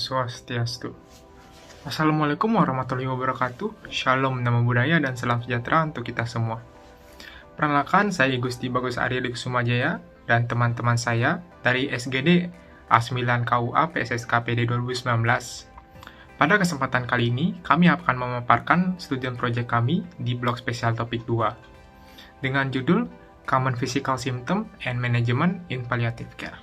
Swastiastu. Assalamualaikum warahmatullahi wabarakatuh. Shalom, nama budaya dan salam sejahtera untuk kita semua. Perkenalkan, saya Gusti Bagus Arya di Kusumajaya dan teman-teman saya dari SGD A9 KUA PSSK PD 2019. Pada kesempatan kali ini, kami akan memaparkan studi proyek kami di blok spesial topik 2 dengan judul Common Physical Symptom and Management in Palliative Care.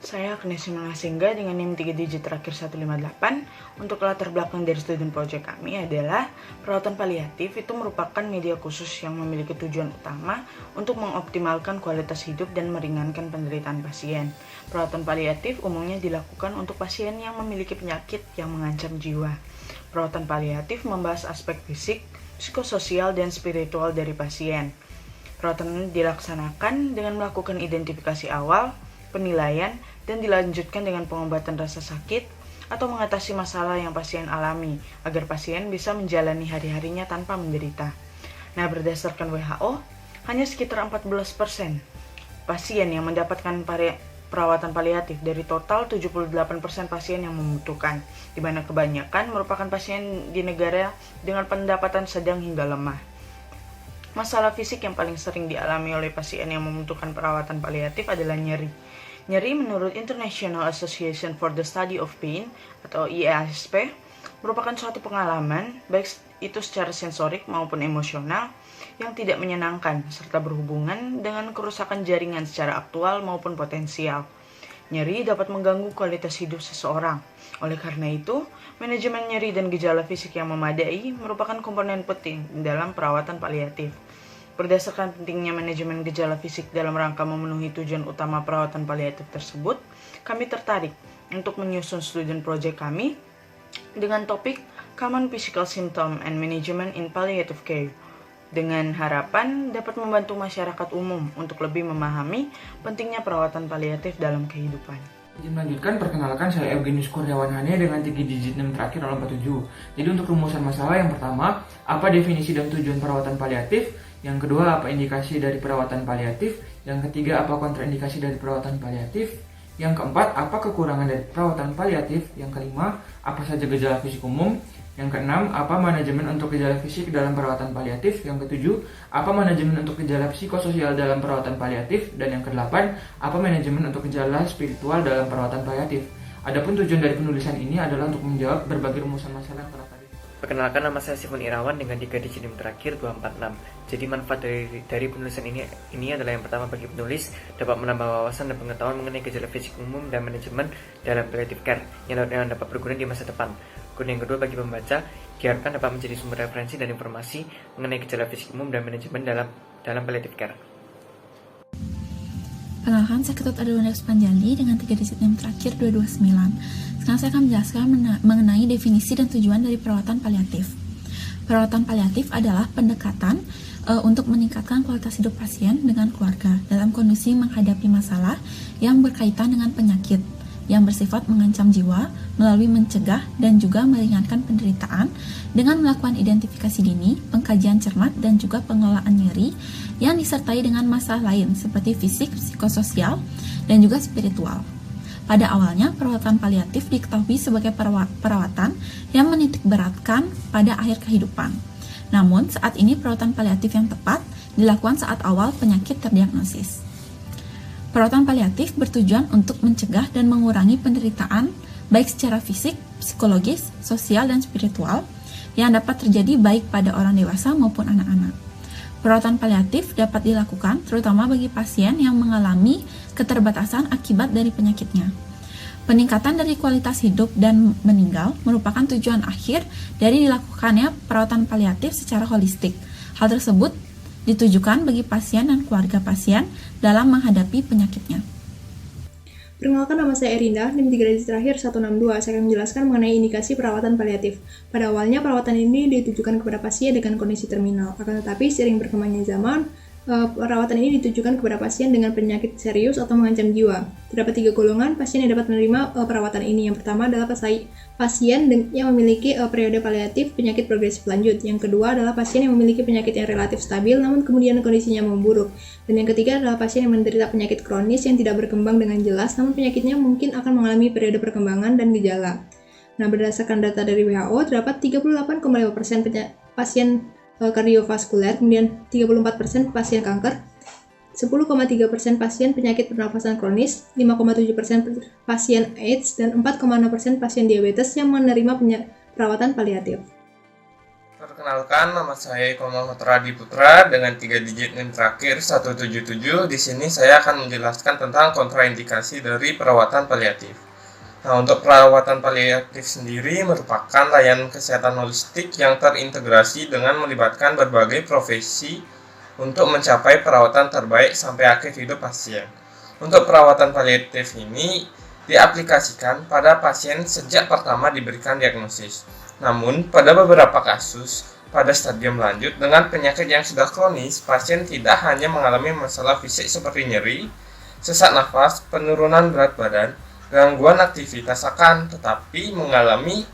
Saya Agnes Simangasingga dengan NIM 3 digit terakhir 158. Untuk latar belakang dari studi proyek kami adalah perawatan paliatif itu merupakan media khusus yang memiliki tujuan utama untuk mengoptimalkan kualitas hidup dan meringankan penderitaan pasien. Perawatan paliatif umumnya dilakukan untuk pasien yang memiliki penyakit yang mengancam jiwa. Perawatan paliatif membahas aspek fisik, psikososial, dan spiritual dari pasien. Perawatan dilaksanakan dengan melakukan identifikasi awal, penilaian, dan dilanjutkan dengan pengobatan rasa sakit atau mengatasi masalah yang pasien alami agar pasien bisa menjalani hari-harinya tanpa menderita. Nah, berdasarkan WHO, hanya sekitar 14% pasien yang mendapatkan perawatan paliatif dari total 78% pasien yang membutuhkan, di mana kebanyakan merupakan pasien di negara dengan pendapatan sedang hingga lemah. Masalah fisik yang paling sering dialami oleh pasien yang membutuhkan perawatan paliatif adalah nyeri. Nyeri menurut International Association for the Study of Pain atau IASP merupakan suatu pengalaman baik itu secara sensorik maupun emosional yang tidak menyenangkan serta berhubungan dengan kerusakan jaringan secara aktual maupun potensial. Nyeri dapat mengganggu kualitas hidup seseorang. Oleh karena itu, manajemen nyeri dan gejala fisik yang memadai merupakan komponen penting dalam perawatan paliatif. Berdasarkan pentingnya manajemen gejala fisik dalam rangka memenuhi tujuan utama perawatan paliatif tersebut, kami tertarik untuk menyusun studi proyek kami dengan topik Common Physical Symptom and Management in Palliative Care, dengan harapan dapat membantu masyarakat umum untuk lebih memahami pentingnya perawatan paliatif dalam kehidupan. Melanjutkan, perkenalkan saya Eugenius Kurniawan Hania dengan 3 digit 6 terakhir 047. Jadi untuk rumusan masalah yang pertama, apa definisi dan tujuan perawatan paliatif? Yang kedua, apa indikasi dari perawatan paliatif? Yang ketiga, apa kontraindikasi dari perawatan paliatif? Yang keempat, apa kekurangan dari perawatan paliatif? Yang kelima, apa saja gejala fisik umum? Yang keenam, apa manajemen untuk gejala fisik dalam perawatan paliatif? Yang ketujuh, apa manajemen untuk gejala psikososial dalam perawatan paliatif? Dan yang kedelapan, apa manajemen untuk gejala spiritual dalam perawatan paliatif? Adapun tujuan dari penulisan ini adalah untuk menjawab berbagai rumusan masalah yang telah tadi. Perkenalkan, nama saya Simon Irawan dengan 3 digit NIM terakhir 246. Jadi manfaat dari penulisan ini adalah yang pertama, bagi penulis dapat menambah wawasan dan pengetahuan mengenai gejala fisik umum dan manajemen dalam palliative care yang dapat berguna di masa depan. Kemudian yang kedua, bagi pembaca diharapkan dapat menjadi sumber referensi dan informasi mengenai gejala fisik umum dan manajemen dalam palliative care. Perkenalkan, saya Ketut Adelunda Spanjali dengan 3 digit NIM terakhir 229. Sekarang saya akan menjelaskan mengenai definisi dan tujuan dari perawatan paliatif. Perawatan paliatif adalah pendekatan untuk meningkatkan kualitas hidup pasien dengan keluarga dalam kondisi menghadapi masalah yang berkaitan dengan penyakit yang bersifat mengancam jiwa melalui mencegah dan juga meringankan penderitaan dengan melakukan identifikasi dini, pengkajian cermat, dan juga pengelolaan nyeri yang disertai dengan masalah lain seperti fisik, psikososial, dan juga spiritual. Pada awalnya, perawatan paliatif diketahui sebagai perawatan yang menitikberatkan pada akhir kehidupan. Namun, saat ini perawatan paliatif yang tepat dilakukan saat awal penyakit terdiagnosis. Perawatan paliatif bertujuan untuk mencegah dan mengurangi penderitaan baik secara fisik, psikologis, sosial, dan spiritual yang dapat terjadi baik pada orang dewasa maupun anak-anak. Perawatan paliatif dapat dilakukan terutama bagi pasien yang mengalami keterbatasan akibat dari penyakitnya. Peningkatan dari kualitas hidup dan meninggal merupakan tujuan akhir dari dilakukannya perawatan paliatif secara holistik. Hal tersebut ditujukan bagi pasien dan keluarga pasien dalam menghadapi penyakitnya. Perkenalkan, nama saya Erinda, NIM 3 digit terakhir 162. Saya akan menjelaskan mengenai indikasi perawatan paliatif. Pada awalnya, perawatan ini ditujukan kepada pasien dengan kondisi terminal. Akan tetapi, seiring berkembangnya zaman, perawatan ini ditujukan kepada pasien dengan penyakit serius atau mengancam jiwa. Terdapat 3 golongan pasien yang dapat menerima perawatan ini. Yang pertama adalah pasien yang memiliki periode paliatif penyakit progresif lanjut. Yang kedua adalah pasien yang memiliki penyakit yang relatif stabil namun kemudian kondisinya memburuk. Dan yang ketiga adalah pasien yang menderita penyakit kronis yang tidak berkembang dengan jelas namun penyakitnya mungkin akan mengalami periode perkembangan dan gejala. Nah, berdasarkan data dari WHO, terdapat 38,5% pasien kardiovaskuler, kemudian 34% pasien kanker, 10,3% pasien penyakit pernafasan kronis, 5,7% pasien AIDS, dan 4,6% pasien diabetes yang menerima perawatan paliatif. Perkenalkan, nama saya Eko Muhammad Radi Putra dengan 3 digit NIM terakhir 177. Di sini saya akan menjelaskan tentang kontraindikasi dari perawatan paliatif. Nah, untuk perawatan paliatif sendiri merupakan layanan kesehatan holistik yang terintegrasi dengan melibatkan berbagai profesi untuk mencapai perawatan terbaik sampai akhir hidup pasien. Untuk perawatan paliatif ini diaplikasikan pada pasien sejak pertama diberikan diagnosis. Namun, pada beberapa kasus, pada stadium lanjut dengan penyakit yang sudah kronis, pasien tidak hanya mengalami masalah fisik seperti nyeri, sesak nafas, penurunan berat badan, gangguan aktivitas akan tetapi mengalami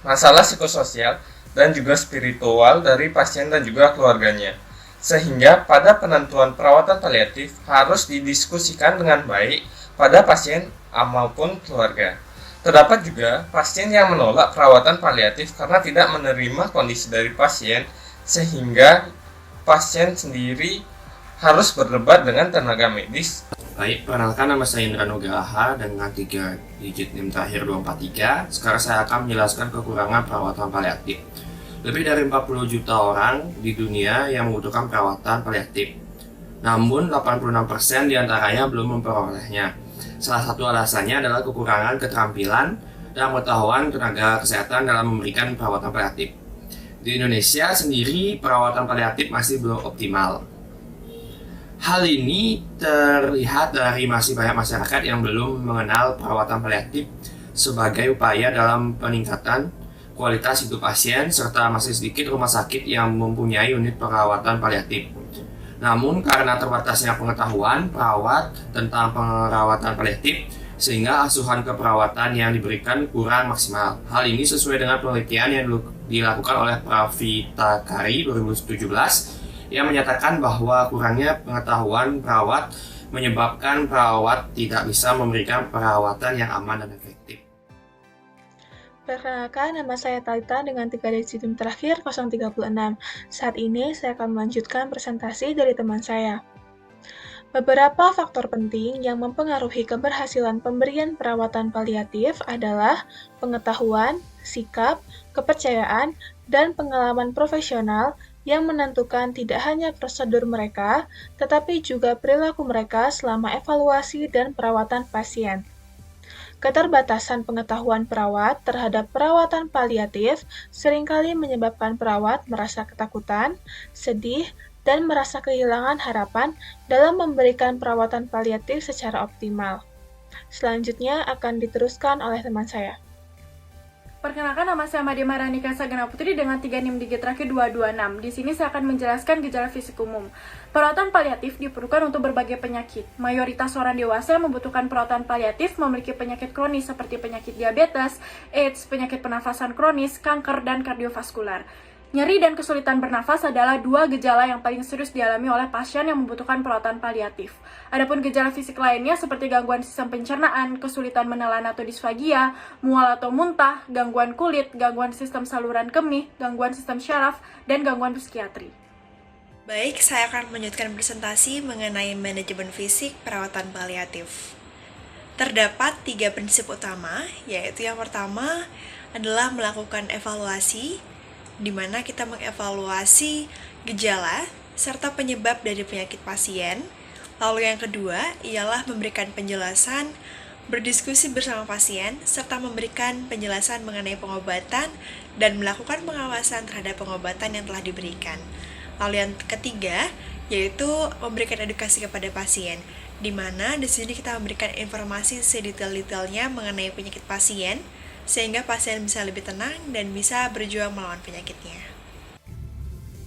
masalah psikososial dan juga spiritual dari pasien dan juga keluarganya. Sehingga pada penentuan perawatan paliatif harus didiskusikan dengan baik pada pasien maupun keluarga. Terdapat juga pasien yang menolak perawatan paliatif karena tidak menerima kondisi dari pasien sehingga pasien sendiri harus berdebat dengan tenaga medis. Baik, perkenalkan nama saya Indra Nugraha dengan 3 digit NIM terakhir 243. Sekarang saya akan menjelaskan kekurangan perawatan paliatif. Lebih dari 40 juta orang di dunia yang membutuhkan perawatan paliatif. Namun 86% diantaranya belum memperolehnya. Salah satu alasannya adalah kekurangan keterampilan dan pengetahuan tenaga kesehatan dalam memberikan perawatan paliatif. Di Indonesia sendiri, perawatan paliatif masih belum optimal. Hal ini terlihat dari masih banyak masyarakat yang belum mengenal perawatan paliatif sebagai upaya dalam peningkatan kualitas hidup pasien, serta masih sedikit rumah sakit yang mempunyai unit perawatan paliatif. Namun, karena terbatasnya pengetahuan perawat tentang perawatan paliatif, sehingga asuhan keperawatan yang diberikan kurang maksimal. Hal ini sesuai dengan penelitian yang dilakukan oleh Pravita Kari 2017 yang menyatakan bahwa kurangnya pengetahuan perawat menyebabkan perawat tidak bisa memberikan perawatan yang aman dan efektif. Perkenalkan, nama saya Talita dengan 3 digit NIM terakhir 036. Saat ini saya akan melanjutkan presentasi dari teman saya. Beberapa faktor penting yang mempengaruhi keberhasilan pemberian perawatan paliatif adalah pengetahuan, sikap, kepercayaan, dan pengalaman profesional yang menentukan tidak hanya prosedur mereka, tetapi juga perilaku mereka selama evaluasi dan perawatan pasien. Keterbatasan pengetahuan perawat terhadap perawatan paliatif seringkali menyebabkan perawat merasa ketakutan, sedih, dan merasa kehilangan harapan dalam memberikan perawatan paliatif secara optimal. Selanjutnya akan diteruskan oleh teman saya. Perkenalkan, nama saya Madia Maranika Sagana Putri dengan 3 NIM digit terakhir 226. Di sini saya akan menjelaskan gejala fisik umum. Perawatan paliatif diperlukan untuk berbagai penyakit. Mayoritas orang dewasa yang membutuhkan perawatan paliatif memiliki penyakit kronis seperti penyakit diabetes, AIDS, penyakit pernafasan kronis, kanker, dan kardiovaskular. Nyeri dan kesulitan bernafas adalah 2 gejala yang paling serius dialami oleh pasien yang membutuhkan perawatan paliatif. Adapun gejala fisik lainnya seperti gangguan sistem pencernaan, kesulitan menelan atau disfagia, mual atau muntah, gangguan kulit, gangguan sistem saluran kemih, gangguan sistem syaraf, dan gangguan psikiatri. Baik, saya akan melanjutkan presentasi mengenai manajemen fisik perawatan paliatif. Terdapat 3 prinsip utama, yaitu yang pertama adalah melakukan evaluasi, di mana kita mengevaluasi gejala serta penyebab dari penyakit pasien. Lalu yang kedua ialah memberikan penjelasan, berdiskusi bersama pasien, serta memberikan penjelasan mengenai pengobatan dan melakukan pengawasan terhadap pengobatan yang telah diberikan. Lalu yang ketiga yaitu memberikan edukasi kepada pasien, di mana di sini kita memberikan informasi sedetail-detailnya mengenai penyakit pasien, sehingga pasien bisa lebih tenang dan bisa berjuang melawan penyakitnya.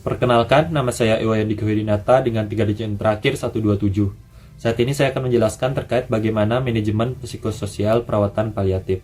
Perkenalkan, nama saya Iwayadi Kewedinata dengan 3 digit terakhir 127. Saat ini saya akan menjelaskan terkait bagaimana manajemen psikososial perawatan paliatif.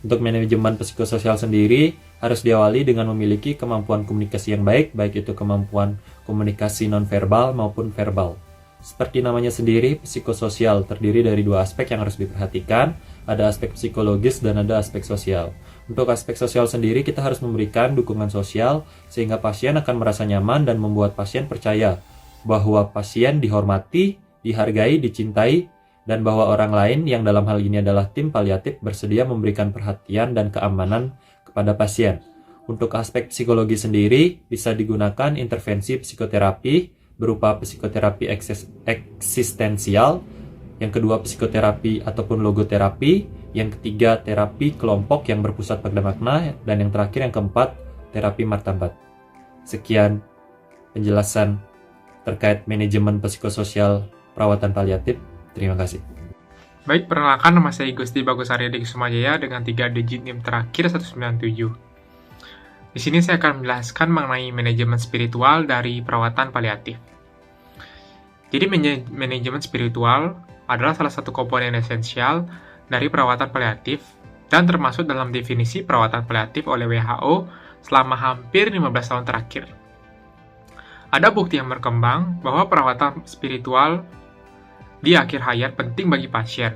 Untuk manajemen psikososial sendiri harus diawali dengan memiliki kemampuan komunikasi yang baik itu kemampuan komunikasi nonverbal maupun verbal. Seperti namanya sendiri, psikososial terdiri dari 2 aspek yang harus diperhatikan, ada aspek psikologis dan ada aspek sosial. Untuk aspek sosial sendiri, kita harus memberikan dukungan sosial sehingga pasien akan merasa nyaman dan membuat pasien percaya bahwa pasien dihormati, dihargai, dicintai, dan bahwa orang lain yang dalam hal ini adalah tim paliatif bersedia memberikan perhatian dan keamanan kepada pasien. Untuk aspek psikologi sendiri, bisa digunakan intervensi psikoterapi berupa psikoterapi eksistensial, yang kedua psikoterapi ataupun logoterapi, yang ketiga terapi kelompok yang berpusat pada makna, dan yang terakhir yang keempat terapi martabat. Sekian penjelasan terkait manajemen psikososial perawatan paliatif. Terima kasih. Baik, perkenalkan nama saya Gusti Bagus Arya di Kusumajaya dengan 3 digit NIM terakhir 197. Di sini saya akan menjelaskan mengenai manajemen spiritual dari perawatan paliatif. Jadi manajemen spiritual adalah salah satu komponen esensial dari perawatan paliatif dan termasuk dalam definisi perawatan paliatif oleh WHO selama hampir 15 tahun terakhir. Ada bukti yang berkembang bahwa perawatan spiritual di akhir hayat penting bagi pasien,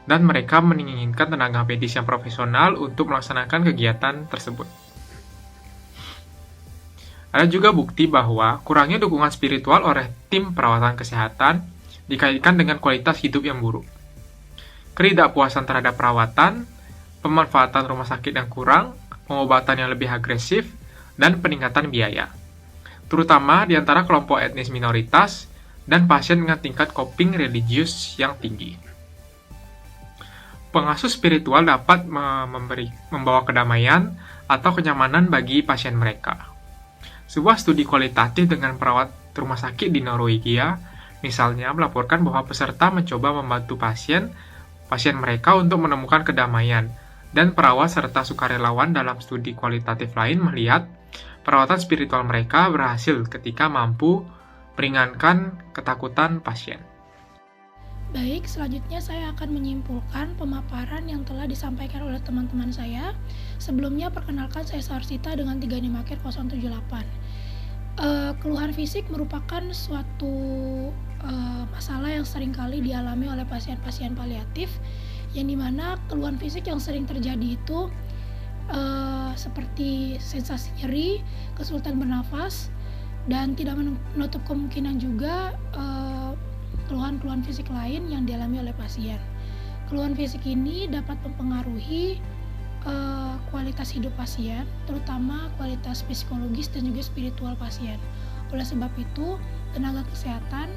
dan mereka menginginkan tenaga medis yang profesional untuk melaksanakan kegiatan tersebut. Ada juga bukti bahwa kurangnya dukungan spiritual oleh tim perawatan kesehatan dikaitkan dengan kualitas hidup yang buruk. Ketidakpuasan terhadap perawatan, pemanfaatan rumah sakit yang kurang, pengobatan yang lebih agresif, dan peningkatan biaya, terutama di antara kelompok etnis minoritas dan pasien dengan tingkat coping religius yang tinggi. Pengasuh spiritual dapat membawa kedamaian atau kenyamanan bagi pasien mereka. Sebuah studi kualitatif dengan perawat rumah sakit di Norwegia, misalnya, melaporkan bahwa peserta mencoba membantu pasien mereka untuk menemukan kedamaian, dan perawat serta sukarelawan dalam studi kualitatif lain melihat perawatan spiritual mereka berhasil ketika mampu meringankan ketakutan pasien. Baik, selanjutnya saya akan menyimpulkan pemaparan yang telah disampaikan oleh teman-teman saya. Sebelumnya, perkenalkan saya Sarsita dengan 3 NIM akhir 078. Keluhan fisik merupakan suatu masalah yang seringkali dialami oleh pasien-pasien paliatif, yang dimana keluhan fisik yang sering terjadi itu seperti sensasi nyeri, kesulitan bernafas, dan tidak menutup kemungkinan juga keluhan-keluhan fisik lain yang dialami oleh pasien. Keluhan fisik ini dapat mempengaruhi kualitas hidup pasien, terutama kualitas psikologis dan juga spiritual pasien. Oleh sebab itu, tenaga kesehatan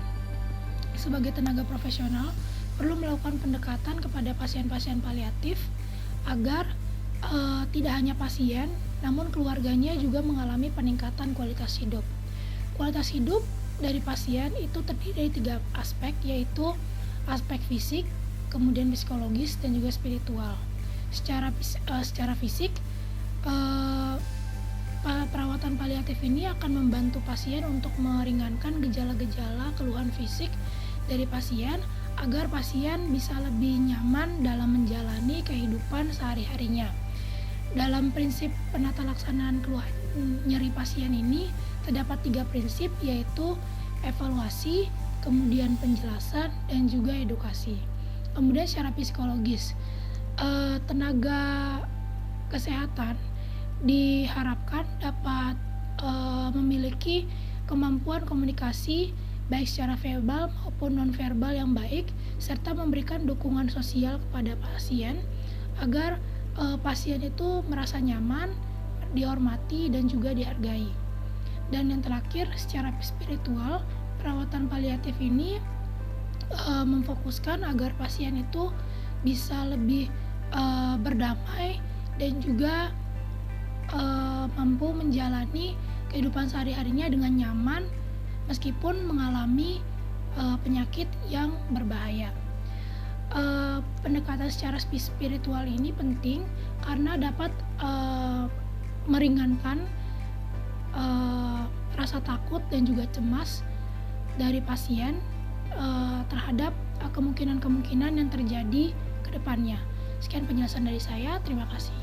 sebagai tenaga profesional perlu melakukan pendekatan kepada pasien-pasien paliatif agar tidak hanya pasien, namun keluarganya juga mengalami peningkatan kualitas hidup. Kualitas hidup dari pasien itu terdiri dari 3 aspek, yaitu aspek fisik, kemudian psikologis, dan juga spiritual. Secara fisik, perawatan paliatif ini akan membantu pasien untuk meringankan gejala-gejala keluhan fisik dari pasien agar pasien bisa lebih nyaman dalam menjalani kehidupan sehari-harinya. Dalam prinsip penata laksanaan keluhan nyeri pasien ini terdapat 3 prinsip, yaitu evaluasi, kemudian penjelasan, dan juga edukasi. Kemudian secara psikologis, tenaga kesehatan diharapkan dapat memiliki kemampuan komunikasi baik secara verbal maupun nonverbal yang baik, serta memberikan dukungan sosial kepada pasien agar pasien itu merasa nyaman, dihormati, dan juga dihargai. Dan yang terakhir, secara spiritual, perawatan paliatif ini memfokuskan agar pasien itu bisa lebih berdamai dan juga mampu menjalani kehidupan sehari-harinya dengan nyaman meskipun mengalami penyakit yang berbahaya. Pendekatan secara spiritual ini penting karena dapat meringankan rasa takut dan juga cemas dari pasien terhadap kemungkinan-kemungkinan yang terjadi ke depannya. Sekian penjelasan dari saya, terima kasih.